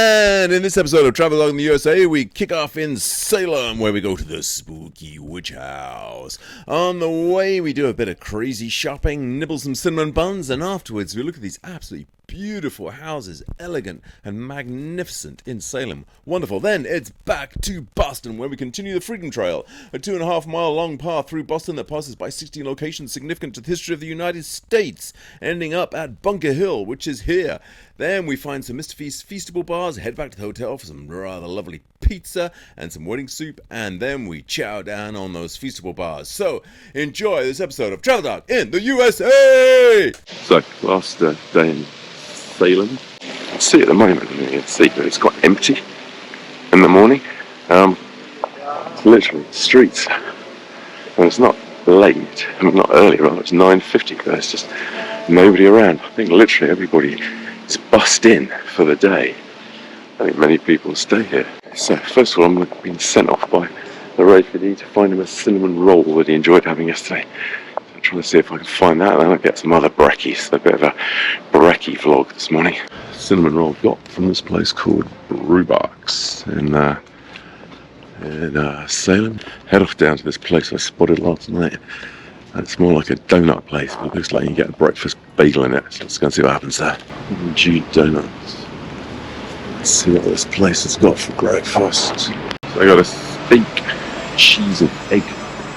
And in this episode of TravelDog in the USA, we kick off in Salem, where we go to the spooky witch house. On the way, we do a bit of crazy shopping, nibble some cinnamon buns, and afterwards we look at these absolutely beautiful houses, elegant and magnificent in Salem. Wonderful. Then it's back to Boston, where we continue the Freedom Trail, a 2.5 mile long path through Boston that passes by 16 locations significant to the history of the United States, ending up at Bunker Hill, which is here. Then we find some Mr. Feast's Feastable bars, head back to the hotel for some rather lovely pizza and some wedding soup, and then we chow down on those Feastable bars. So, enjoy this episode of TravelDog in the USA! So, last day in Salem. You can see at the moment, you can see that it's quite empty in the morning. It's literally the streets. And it's not late, not early, rather, it's 9:50, there's just nobody around. I think literally everybody is bussed in for the day. I think many people stay here. So first of all, I'm being sent off by the Rayford to find him a cinnamon roll that he enjoyed having yesterday. So I'm trying to see if I can find that, and then I'll get some other brekkies. A bit of a brekkie vlog this morning. Cinnamon roll got from this place called Brewbox in Salem. Head off down to this place I spotted last night. It's more like a donut place, but it looks like you get a breakfast bagel in it. So let's go and see what happens there. Jude Donuts. Let's see what this place has got for breakfast. So I got a steak, cheese and egg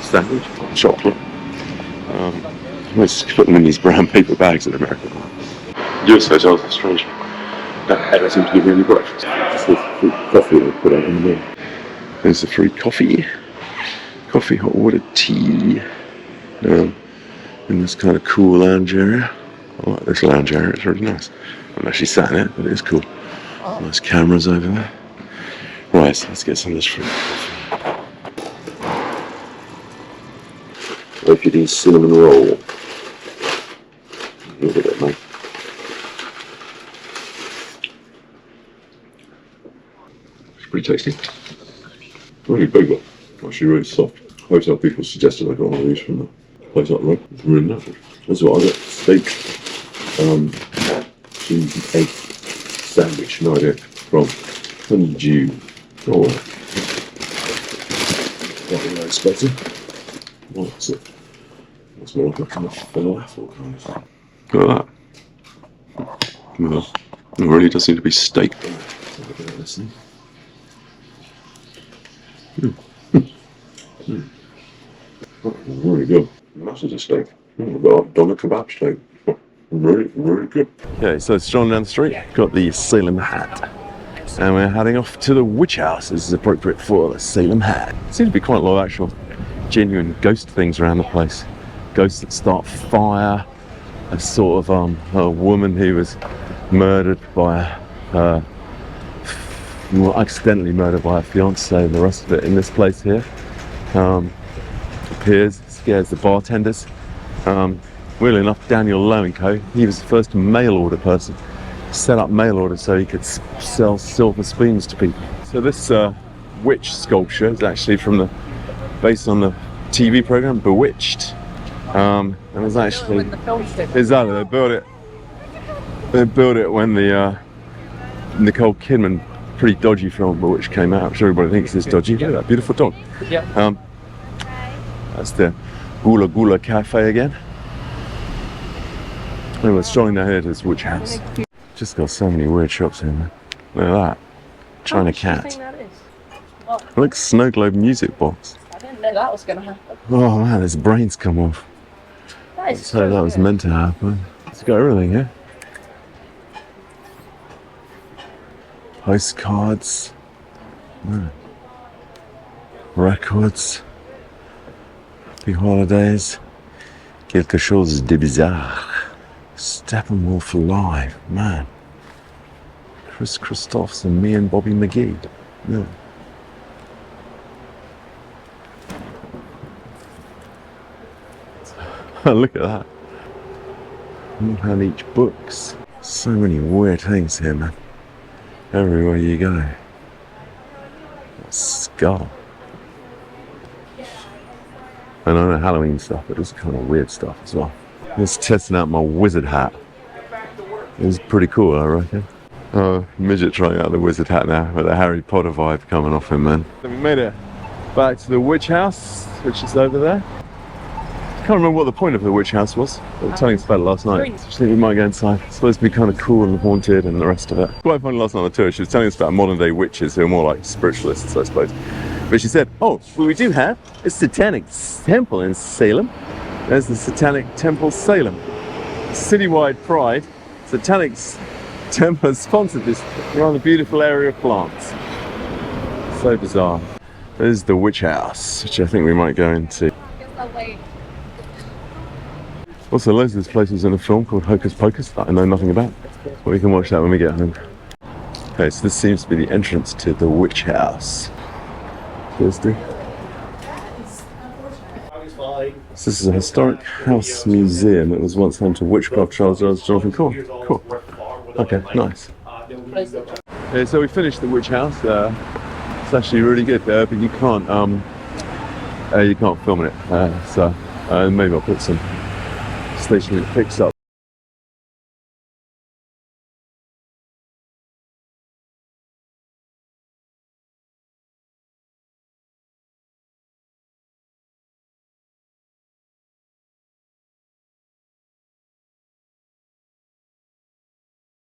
sandwich, chocolate. Let's put them in these brown paper bags in America. US hotels are strange. That doesn't seem to give you any breakfast. It's the free coffee they put out in the morning. There's the free coffee. Coffee, hot water, tea. In this kind of cool lounge area. I like this lounge area, it's really nice. I'm actually sat in it, but it is cool. Nice cameras over there. Right, so let's get some of this free coffee. Rayford cinnamon roll. Look at that, mate. It's pretty tasty. Really big one. Actually really soft. Hotel people suggested I got one of these from the place up the road. It's really nice. That's what I got. Steak, cheese and egg sandwich, no idea, from Honeydew. Oh, nothing very expensive. What's it? That's more like a kind of falafel kind of thing. Look at that. Well, it really does seem to be steak. Have a look at this thing. Really good. Masses of steak. Got doner kebab steak. Really, really good. Okay, so strolling down the street, got the Salem hat. And we're heading off to the witch house. This is appropriate for the Salem hat. Seems to be quite a lot of actual genuine ghost things around the place. Ghosts that start fire. A sort of a woman who was murdered by accidentally murdered by her fiance, and the rest of it in this place here. Appears, scares the bartenders. Weirdly enough, Daniel Lowenco, he was the first mail order person. Set up mail orders so he could sell silver spoons to people. So this witch sculpture is actually based on the TV program Bewitched. And it's actually exactly they built it when the Nicole Kidman pretty dodgy film Bewitched came out. I'm sure everybody thinks it's dodgy. Look at that beautiful dog. That's the Gula Gula Cafe again. And we're strolling down here to this witch house. Just got so many weird shops here, man. Look at that. China cat. Look, Snow Globe music box. I didn't know that was going to happen. Oh man, his brains come off. That is So that was meant to happen. It's got everything here. Postcards. Records. Happy holidays. Quelque chose de bizarre. Steppenwolf Live, man. Chris Christophs and me and Bobby McGee. Yeah. Look at that. 1 pound each books. So many weird things here, man. Everywhere you go. A skull. And I know Halloween stuff, but there's kind of weird stuff as well. Just testing out my wizard hat. It was pretty cool, I reckon. Oh, midget trying out the wizard hat now with the Harry Potter vibe coming off him, man. We made it back to the witch house, which is over there. I can't remember what the point of the witch house was. They were telling us about it last night. Just think we might go inside. It's supposed to be kind of cool and haunted and the rest of it. Quite funny last night on the tour. She was telling us about modern day witches who are more like spiritualists, I suppose. But she said, oh, well, we do have a satanic temple in Salem. There's the Satanic Temple Salem. Citywide pride. Satanic Temple has sponsored this rather beautiful area of plants. So bizarre. There's the witch house, which I think we might go into. Also, loads of these places in a film called Hocus Pocus that I know nothing about. But we can watch that when we get home. Okay, so this seems to be the entrance to the witch house. Thursday. So this is a historic house museum. It was once home to witchcraft Charles Jonathan. Cool. Cool. Okay, nice. Yeah, so we finished the witch house. It's actually really good, but you can't film it. So maybe I'll put some stationary pics up.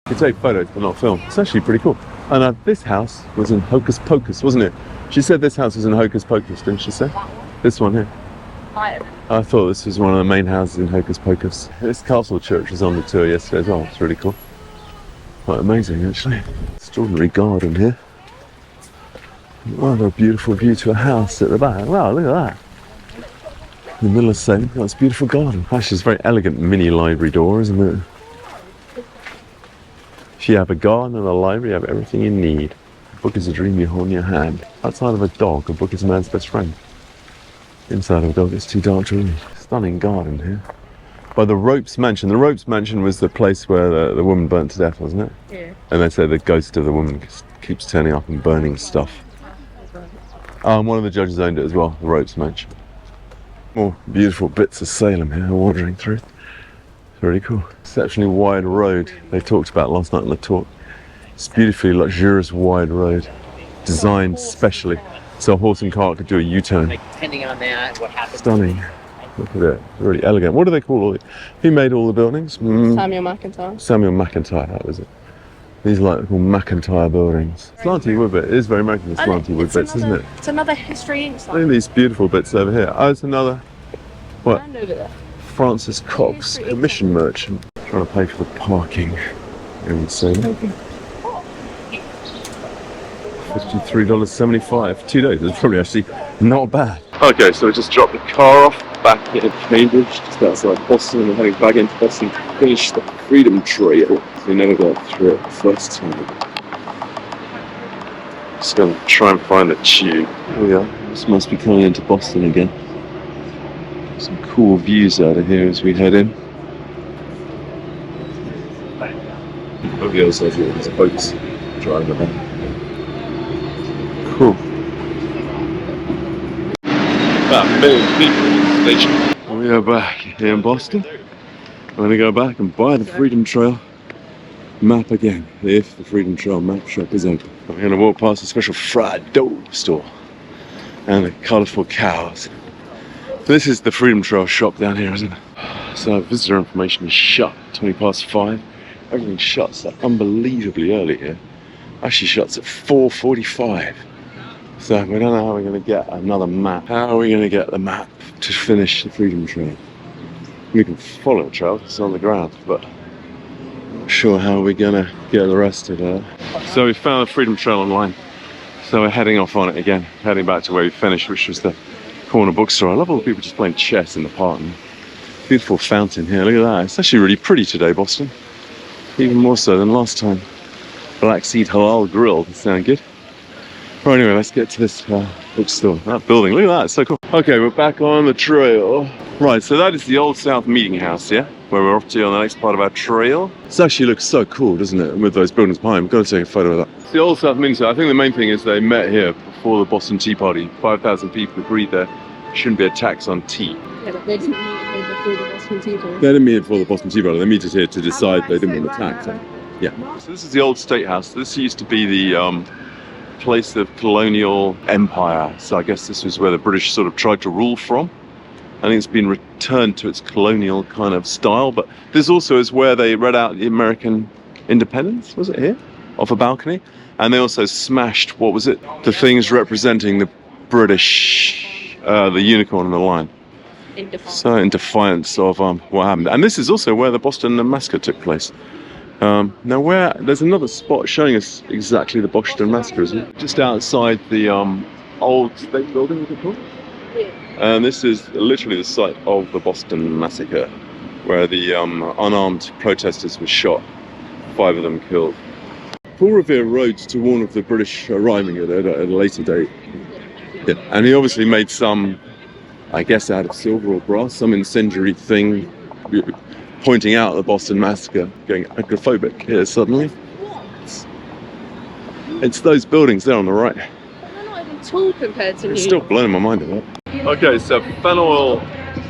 You can take photos but not film. It's actually pretty cool. And this house was in Hocus Pocus, wasn't it? She said this house was in Hocus Pocus, didn't she say? This one here. I thought this was one of the main houses in Hocus Pocus. This castle church was on the tour yesterday as well. It's really cool. Quite amazing, actually. Extraordinary garden here. Rather a beautiful view to a house at the back. Wow, look at that. In the middle of Salem, that's a beautiful garden. Actually, it's a very elegant mini library door, isn't it? If you have a garden and a library, you have everything you need. A book is a dream you hold in your hand. Outside of a dog, a book is a man's best friend. Inside of a dog, it's too dark to read. Stunning garden here. By the Ropes Mansion. The Ropes Mansion was the place where the woman burnt to death, wasn't it? Yeah. And they say the ghost of the woman keeps turning up and burning stuff. One of the judges owned it as well, the Ropes Mansion. More beautiful bits of Salem here, wandering through. It's really cool. Exceptionally wide road they talked about last night on the talk. It's beautifully luxurious wide road, designed specially so a horse and cart could do a U-turn. Depending on that, what happens. Stunning. Look at it. Really elegant. What do they call all it? Who made all the buildings? Samuel McIntyre. Samuel McIntyre, that was it. These are like called McIntyre buildings. Slanty wood bit. It is very American, the slanty wood bits, isn't it? It's another history ink. Look at these beautiful bits over here. Oh, it's another. What? And over there. Francis Cox, commission merchant. Trying to pay for the parking in Salem. $53.75. 2 days. It's probably actually not bad. Okay, so we just dropped the car off back in Cambridge, just outside Boston, and we're heading back into Boston to finish the Freedom Trail. We never got through it the first time. Just gonna try and find the tube. Here we are. This must be coming into Boston again. Some cool views out of here as we head in. Over the other side here, there's boats driving about. Cool. About 1 million people in the station. We are back here in Boston. I'm going to go back and buy the Freedom Trail map again, if the Freedom Trail map shop is open. I'm going to walk past a special fried dough store and the colourful cows. This is the Freedom Trail shop down here, isn't it? So visitor information is shut, 5:20. Everything shuts up unbelievably early here. Actually shuts at 4:45. So we don't know how we're going to get another map. How are we going to get the map to finish the Freedom Trail? We can follow the trail, it's on the ground, but I'm not sure how we're going to get the rest of it. So we found the Freedom Trail online. So we're heading off on it again, heading back to where we finished, which was the corner bookstore. I love all the people just playing chess in the park. Beautiful fountain here, look at that. It's actually really pretty today, Boston. Even more so than last time. Black Seed Halal Grill, that sound good. Right, anyway, let's get to this bookstore. That building, look at that, it's so cool. Okay, we're back on the trail. Right, so that is the Old South Meeting House, yeah? Where we're off to on the next part of our trail. This actually looks so cool, doesn't it? With those buildings behind. We've got to take a photo of that. It's the Old South Meeting House. I think the main thing is they met here before the Boston Tea Party. 5,000 people agreed there shouldn't be a tax on tea. Yeah, but they didn't meet before the Boston Tea Party. They didn't meet it before the Boston Tea Party. They met it here to decide they didn't want a tax. Yeah. So this is the old State House. This used to be the place of colonial empire. So I guess this was where the British sort of tried to rule from. I think it's been returned to its colonial kind of style. But this also is where they read out the American independence. Was it here? Off a balcony. And they also smashed, what was it? The things representing the British, the unicorn and the lion. So in defiance of what happened. And this is also where the Boston Massacre took place. Now there's another spot showing us exactly the Boston Massacre, isn't it? Just outside the old state building, is it called? Yeah. And this is literally the site of the Boston Massacre, where the unarmed protesters were shot, 5 of them killed. Paul Revere wrote to warn of the British arriving at a later date. Yeah. And he obviously made some, I guess out of silver or brass, some incendiary thing pointing out the Boston Massacre, going agoraphobic here suddenly. It's those buildings there on the right. They're not even tall compared to It's still blowing my mind a lot. Okay, so Faneuil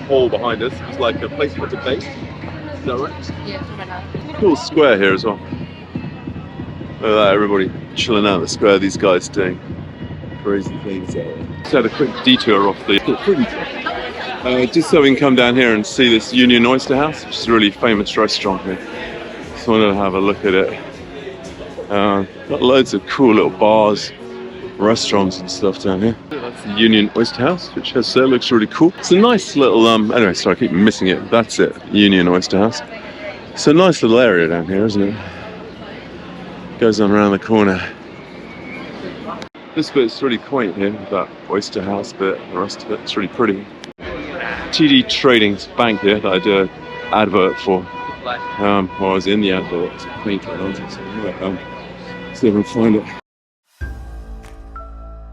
Hall behind us is like a place for debate. Is that right? Yeah, something like that. Cool square here as well. Look at that, everybody chilling out in the square, these guys doing crazy things. Just had a quick detour off the just so we can come down here and see this Union Oyster House, which is a really famous restaurant here. Just wanted to have a look at it. Got loads of cool little bars, restaurants and stuff down here. That's the Union Oyster House, which looks really cool. It's a nice little, anyway, sorry, I keep missing it. That's it, Union Oyster House. It's a nice little area down here, isn't it? Goes on around the corner. This bit's really quaint here, that Oyster House bit, the rest of it, it's really pretty. TD Trading's bank here that I did an advert for. While I was in the advert, it's painted on it. So anyway, see if I can find it.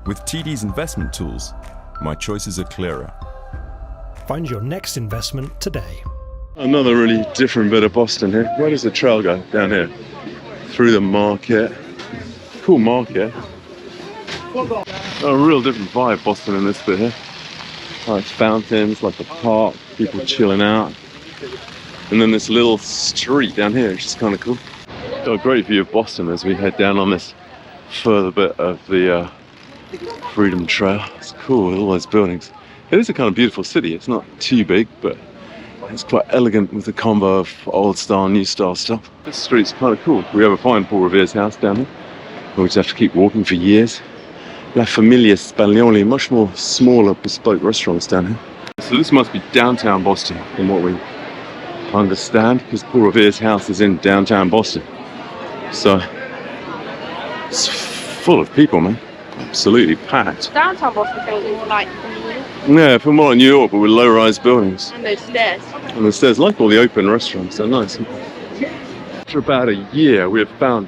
With TD's investment tools, my choices are clearer. Find your next investment today. Another really different bit of Boston here. Where does the trail go? Down here. Through the market. Cool market. A real different vibe, Boston, in this bit here. Like fountains, like a park, people chilling out. And then this little street down here, which is kind of cool. Got a great view of Boston as we head down on this further bit of the Freedom Trail. It's cool with all those buildings. It is a kind of beautiful city. It's not too big, but it's quite elegant with the combo of old style, new style stuff. This street's kind of cool. We ever find Paul Revere's house down here. We just have to keep walking for years. La Familia Spagnoli, much more smaller bespoke restaurants down here. So this must be downtown Boston from what we understand, because Paul Revere's house is in downtown Boston. So it's full of people, man. Absolutely packed. Downtown Boston feels more like Yeah, it feels more like New York, but with low-rise buildings. and those stairs. And the stairs, like all the open restaurants, they're nice. After about a year, we have found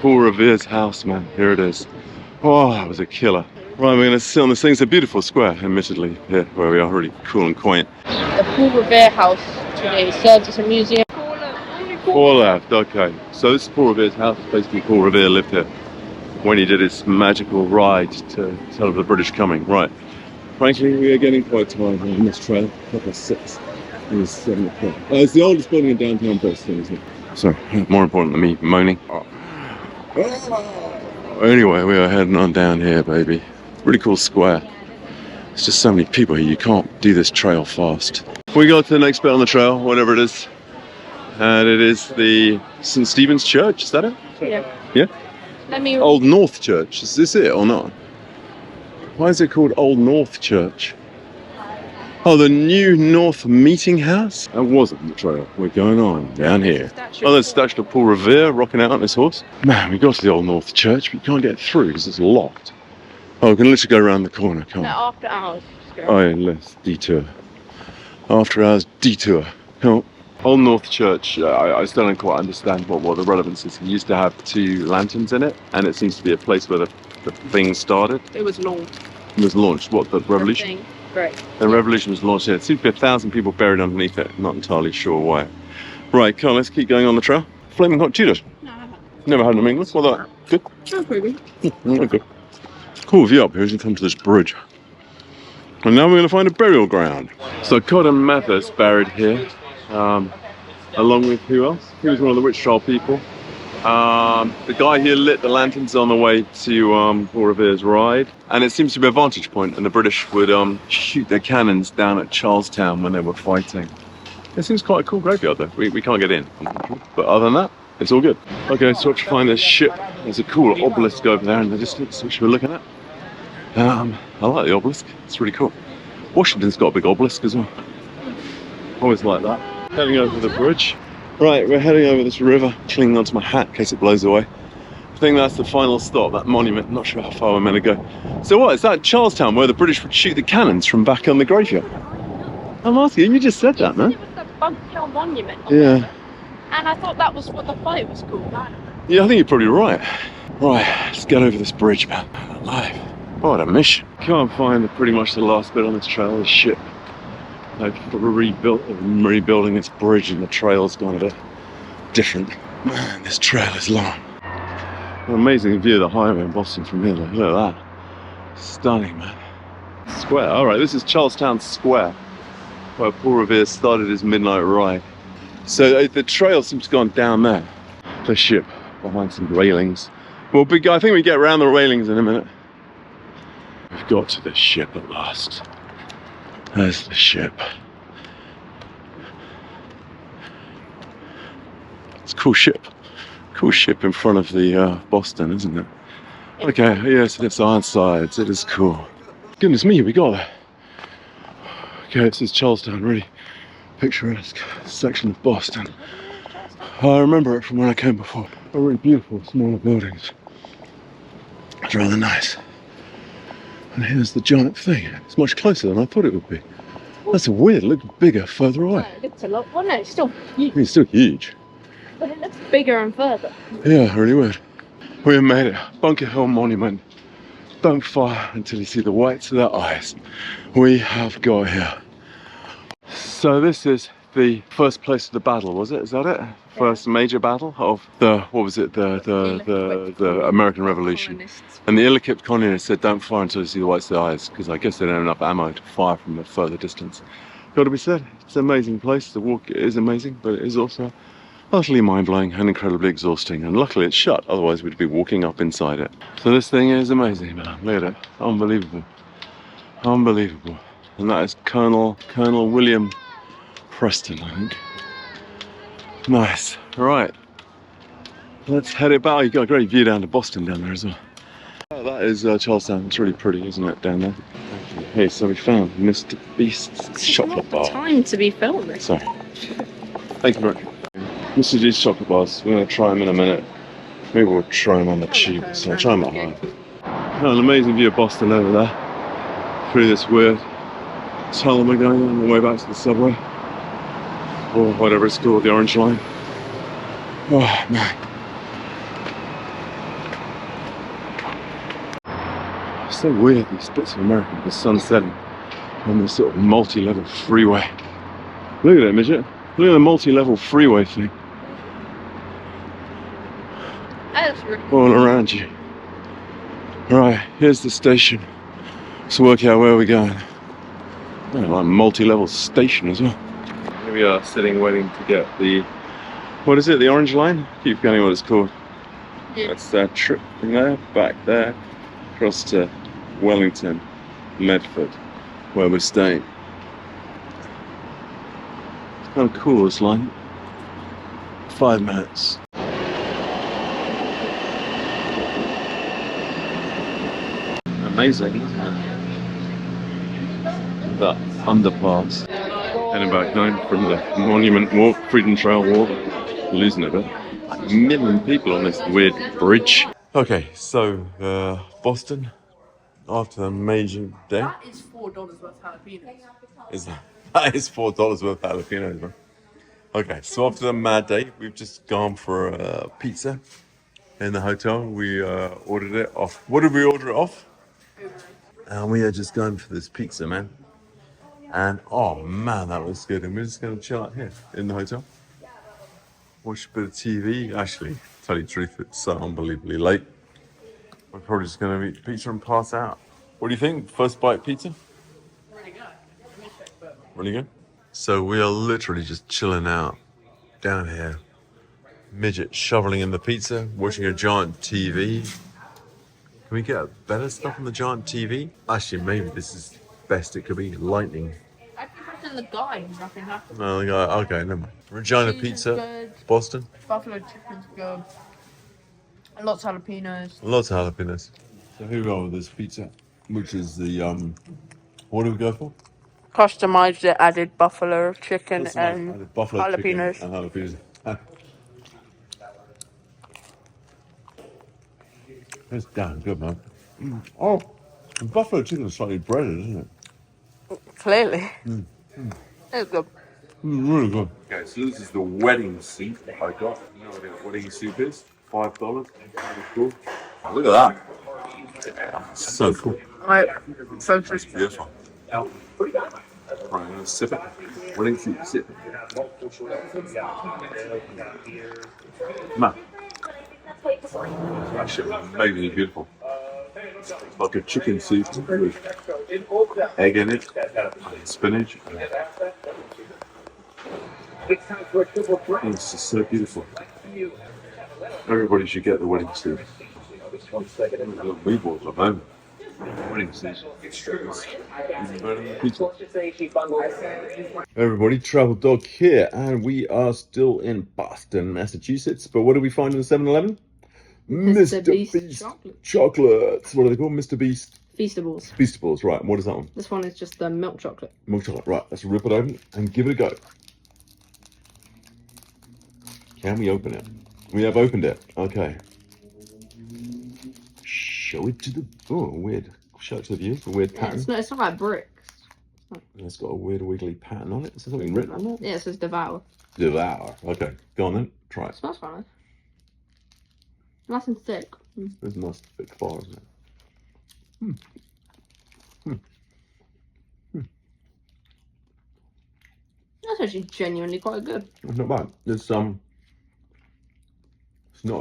Paul Revere's house, man. Here it is. Oh, that was a killer. Right, we're going to sit on this thing. It's a beautiful square, admittedly, here where we are, really cool and quaint. The Paul Revere house today serves as a museum. Paul left, okay. So this is Paul Revere's house. Basically, Paul Revere lived here when he did his magical ride to tell of the British coming. Right. Frankly, we are getting quite tired on this trail. Couple of 6. It was 7 o'clock. It's the oldest building in downtown Boston, isn't it? Sorry, more important than me moaning. Anyway, we are heading on down here, baby. Really cool square. There's just so many people here, you can't do this trail fast. We got to the next bit on the trail, whatever it is. And it is the St. Stephen's Church, is that it? Yeah. Yeah? Let me. Old North Church, is this it or not? Why is it called Old North Church? Oh, the New North Meeting House? That wasn't the trail. We're going on down here. Oh, there's a statue of Paul Revere rocking out on his horse. Man, we got to the Old North Church, but you can't get through because it's locked. Oh, we can literally go around the corner, can't we? No, after hours. Oh, yeah, let's detour. After hours detour. Come on. Old North Church, I still don't quite understand what the relevance is. It used to have 2 lanterns in it, and it seems to be a place where the thing started. It was launched. It was launched, what, the revolution? Right. The revolution was launched here. It seems to be 1,000 people buried underneath it. Not entirely sure why. Right, come on, let's keep going on the trail. Flaming hot Cheetos. No, I haven't. Never had them in English. What are they? Good? No, pretty Okay. Cool view up here as you come to this bridge. And now we're going to find a burial ground. So Cotton Mather's buried here, along with who else? He was one of the witch trial people. The guy here lit the lanterns on the way to Paul Revere's ride, and it seems to be a vantage point, and the British would shoot their cannons down at Charlestown when they were fighting. It seems quite a cool graveyard though. We can't get in, but other than that, it's all good. Okay, so let's find this ship. There's a cool obelisk over there in the distance, which we're looking at. I like the obelisk, it's really cool. Washington's got a big obelisk as well. Always like that. Heading over the bridge. Right, we're heading over this river, clinging onto my hat in case it blows away. I think that's the final stop, that monument. Not sure how far we're meant to go. So what, is that Charlestown where the British would shoot the cannons from back on the graveyard? I'm asking, you just said that, man. It was the Bunker Hill Monument. Yeah. And I thought that was what the fight was called. Yeah, I think you're probably right. Right, let's get over this bridge, man. Alive. What a mission. Can't find pretty much the last bit on this trail, this ship. They've rebuilding this bridge and the trail's gone a bit different. Man, this trail is long. An amazing view of the highway in Boston from here, look at that. Stunning, man. Square, alright, this is Charlestown Square, where Paul Revere started his midnight ride. So the trail seems to have gone down there. The ship, behind some railings. Well, big guy, I think we get around the railings in a minute. We've got to the ship at last. There's the ship. It's a cool ship. Cool ship in front of the Boston, isn't it? Okay, yes, it's Ironsides. It is cool. Goodness me, we got there. Okay, this is Charlestown, really picturesque section of Boston. I remember it from when I came before. A really beautiful, smaller buildings. It's rather nice. And here's the giant thing. It's much closer than I thought it would be. That's weird. It looks bigger further away. It looks a lot. Well, no, it's still huge. It's still huge. But it looks bigger and further. Yeah, really weird. We have made it. Bunker Hill Monument. Don't fire until you see the whites of their eyes. We have got here. So this is the first place of the battle, was it? Is that it? First major battle of the, what was it? The American Revolution. And the ill-equipped communists said, don't fire until you see the whites of their eyes, because I guess they don't have enough ammo to fire from a further distance. Got to be said, it's an amazing place. The walk is amazing, but it is also utterly mind-blowing and incredibly exhausting. And luckily it's shut, otherwise we'd be walking up inside it. So this thing is amazing, man. Look at it. Unbelievable. Unbelievable. And that is Colonel William Preston, I think. Nice. Right. Let's head it back. You've got a great view down to Boston down there as well. Oh, that is Charlestown. It's really pretty, isn't it, down there? Hey, so we found Mr. Beast's chocolate bar. Time to be filming. Sorry. Thank you very much. Mr. G's chocolate bars. We're going to try them in a minute. Maybe we'll try them on the tube. So I'll try them at home. Oh, an amazing view of Boston over there. Through this weird tunnel we're going on the way back to the subway. Or whatever it's called, the Orange Line. Oh, man. So weird, these bits of America, the sun setting on this sort of multi-level freeway. Look at it, midget. Look at the multi-level freeway thing. That's really cool. All around you. Right, here's the station. Let's work out where we're going. Oh, like a multi-level station as well. Here we are, sitting waiting to get the, what is it, the Orange Line? Keep forgetting what it's called. Yeah. That's that trip from there, back there, across to Wellington, Medford, where we're staying. It's kind of cool, this line. 5 minutes. Amazing, isn't it? That underpass. Heading back now from the Monument Walk, Freedom Trail Walk. Losing a bit. Like a million people on this weird bridge. Okay, so Boston, after a major day. That is $4 worth of jalapenos. That is $4 worth of jalapenos, man. Okay, so after the mad day, we've just gone for a pizza in the hotel. We ordered it off. What did we order it off? And we are just going for this pizza, man. And oh man, that was good. And we're just going to chill out here in the hotel. Watch a bit of TV. Actually, tell you the truth, it's so unbelievably late. We're probably just going to eat pizza and pass out. What do you think? First bite pizza? Really good. Really good? So we are literally just chilling out down here midget shoveling in the pizza, watching a giant TV. Can we get better stuff on the giant TV? Actually, maybe this is best it could be. Lightning. I keep pressing the guy, nothing happens. Oh, okay, never mind. Regina Cheese is Pizza, good. Boston. Buffalo chicken's good. And lots of jalapenos. Lots of jalapenos. So here we are with this pizza, which is the, what do we go for? Customized it, added buffalo chicken Added buffalo chicken and jalapenos. It's damn good, man. Oh, the buffalo chicken is slightly breaded, isn't it? Clearly. It's good. Really good. Okay, so this is the wedding soup I got. You know what a wedding soup is? $5. Cool. Look at that. So cool. Right, so crispy. Beautiful. Right, I'm gonna sip it. Wedding soup, sip it. Man. It's actually amazingly beautiful. It's like a chicken soup with egg in it, and spinach. It's just so beautiful. Everybody should get the wedding soup. Meatballs at the moment. Wedding soup. Everybody, TravelDog here, and we are still in Boston, Massachusetts. But what do we find in the 7-Eleven? Mr. Beast chocolates. What are they called? Mr. Beast Feastables. Feastables, right. And what is that one? This one is just the milk chocolate. Milk chocolate, right. Let's rip it open and give it a go. Can we open it? We have opened it. Okay. Show it to the... Oh, weird. Show it to the viewers. A weird pattern. It's not like bricks. It's got a weird wiggly pattern on it. Is there something written on it? Yeah, it says devour. Devour. Okay. Go on then. Try it. It smells fine. Nice and thick. It's a nice thick bar, isn't it? That's actually genuinely quite good. It's not bad. It's not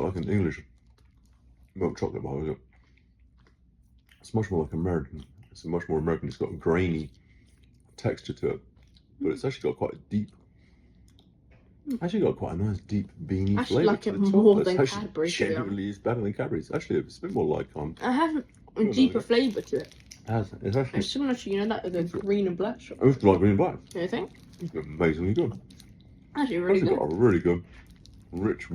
like an English milk chocolate bar, is it? It's much more like American. It's much more American. It's got a grainy texture to it, but it's actually got quite a deep. Actually got quite a nice deep beany I flavour. like to it the more chocolate. than It's actually Cadbury's, to be genuinely is better than Cadbury's. Actually, it's a bit more like It has a deeper flavour to it. It's actually. It's similar to the green and black chocolate. It's like green and black. Do you think? It's amazingly good. Actually, really It's good. got a really good, rich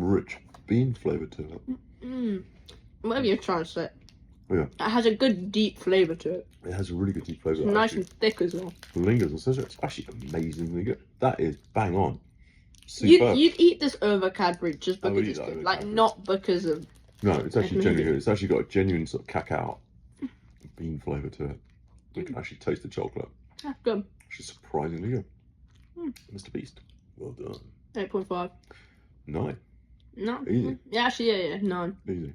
bean flavour to it. Whatever you're trying to say. Yeah. It has a good deep flavour to it. It has a really good deep flavour. It's nice and thick as well. Lingers and says it's actually amazingly good. That is bang on. Superb. You'd eat this over Cadbury just I would because eat it's that good. over Like, Cadbury. not because of... No, it's actually It's genuinely amazing. good. It's actually got a genuine sort of cacao bean flavour to it. You can actually taste the chocolate. That's good. Which is surprisingly good. Mr. Beast. Well done. 8.5. 9. No. Easy. Yeah, actually, yeah, 9. Easy.